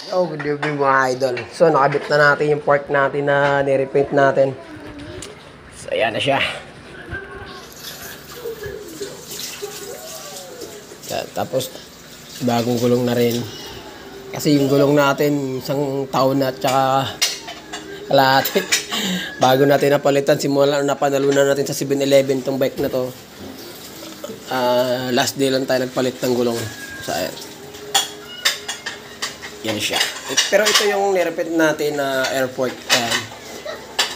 Oh, good evening mga idol. So, nakabit na natin yung part natin na nirepaint natin. So, ayan na siya. Tapos, bagong gulong na rin. Kasi yung gulong natin, isang taon na at saka kalahati. Bago natin napalitan, simula na panalunan natin sa 7-Eleven tong bike na to. Last day lang tayo nagpalit ng gulong. So, ayan. Yan siya. Pero ito yung nirepaint natin na airport.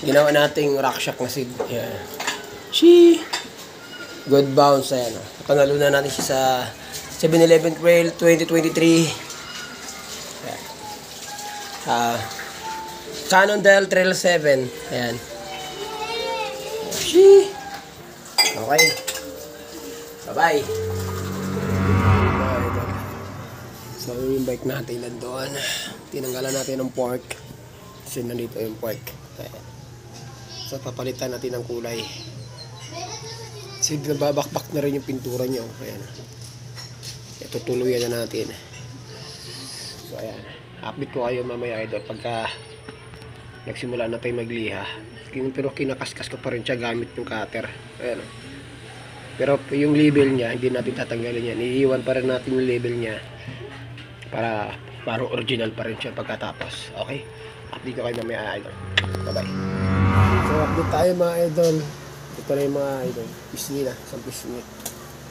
Ginawa nating rock shock na seed. Ayan. She good bounce. Ayan. Panalunan natin siya sa 7-Eleven Trail 2023. Ayan. Cannondale Trail 7. Ayan. She okay. Bye-bye. So, yung bike natin nandoon. Tinanggalan natin ng fork. Kasi nandito yung fork. So, papalitan natin ng kulay. Kasi nababakbak na rin yung pintura nyo. Ayan. Ito, tuluyan na natin. So, ayan. Update ko kayo mamaya idol pagka nagsimula na tayo magliha. Pero kinakaskas ko pa rin siya gamit yung cutter. Ayan. Pero yung label niya, hindi natin tatanggalin yan. Iiwan pa rin natin yung label niya. Para parang original pa rin siya pagkatapos. Okay? Update ko kayo mamaya idol. Bye-bye. So, update tayo mga idol. Ito na yung mga idol. Pisngi na. Isang pisngi.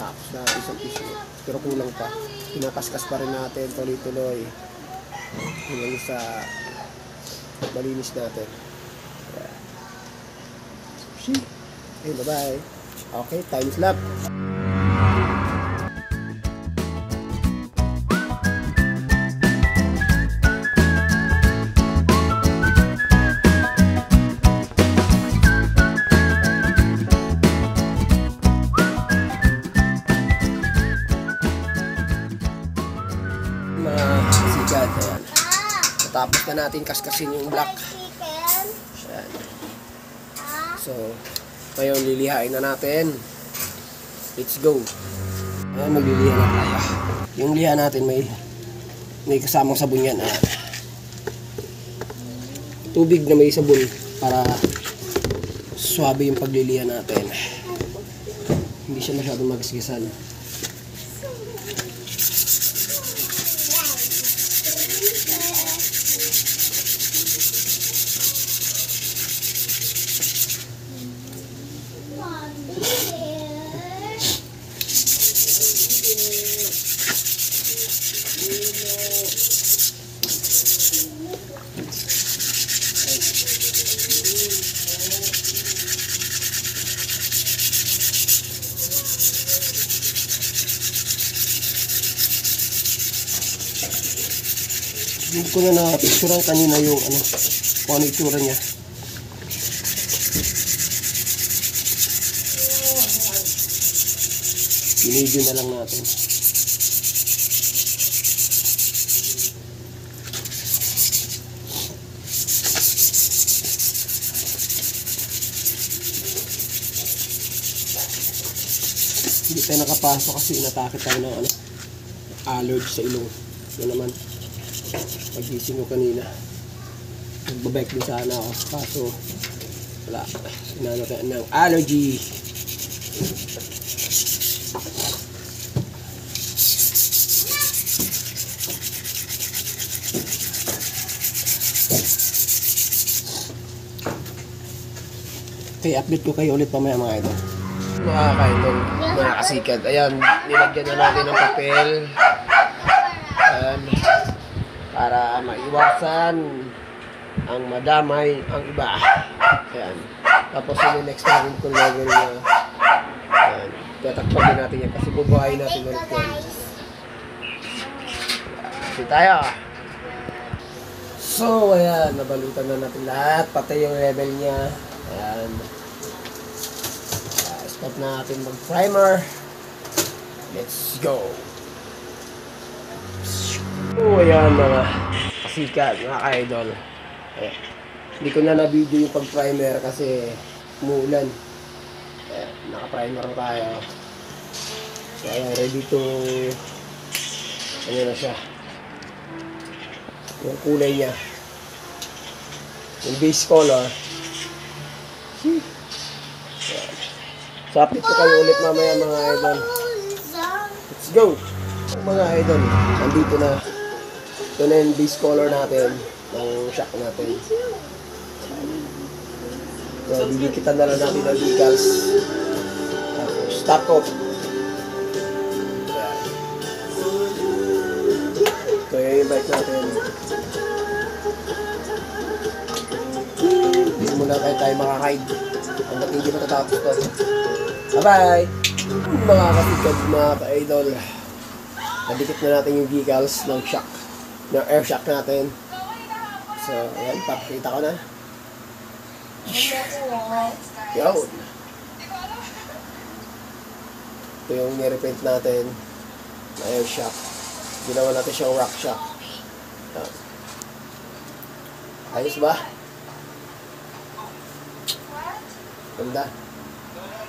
Tapos na isang pisngi. Pero kulang pa. Pinakaskas pa rin natin. Tuloy-tuloy. Hanggang sa malinis natin. Okay, bye-bye. Okay, time's lap. Sikat, ayan. Tapos na natin kaskasin yung black. Ayan. So, ngayon lilihain na natin. Let's go. Ayan, magliliha na tayo. Yung liha natin may kasamang sabon yan. Ayan. Tubig na may sabon para swabe yung pagliliha natin. Hindi siya masyadong magisgisan. Hindi ko na na-picturean kanina yung kung ano itsura niya. Binidyo na lang natin. Hindi tayo nakapasok kasi inatake tayo ng allergy sa ilong. Yan naman. Pagising ko kanina, nagbabike din sana ako, kaso wala, sinano tayo ng allergy. Okay, update ko kayo ulit pamaya mga idol. Mga kaidol, mga kasikat, ayan, nilagyan na natin ng papel. Ayan. Para maiwasan ang madamay ang iba. Ayan. Tapos yung next natin kung level na ayan. Tatakpagin natin yan kasi bubuhayin natin ulit yan. Kasi tayo. So, ayan. Nabalutan na natin lahat. Pati yung level niya. Ayan. Stop na natin mag-primer. Let's go. So, ayan mga kasikat, mga ka-idol. Hindi ko na na-video yung pag-primer kasi umuulan. Naka-primer tayo. So, ayan, ready to ano na siya. yung kulay niya. Yung base color. So, update ko kayo ulit mamaya mga idol. Let's go! Mga idol, nandito na. Ito na yung base color natin ng shock natin. So, bibikitan na lang natin ng decals. Tapos, top coat. So, yun yung bike natin. Hindi muna tayo makakide. Hanggat hindi matatapos to. Bye-bye! Mga kasikad, mga ka-idol. Nadikit na natin yung decals ng shock. Ng air shock natin. So, ayan, papakita ko na. Yo! Ito yung nirepaint natin na air shock. Ginawa natin siyang rock shock. Ayos ba? Ganda.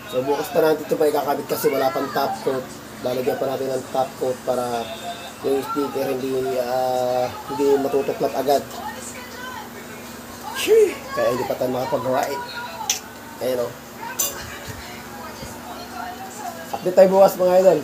So bukas pa natin ito pa ikakabit kasi wala pang top coat. Lalagyan pa natin ng top coat para yung sticker hindi matutuklat agad. Kaya hindi pa tayo makapag-ride. Ayan o. Update tayo bukas mga idol.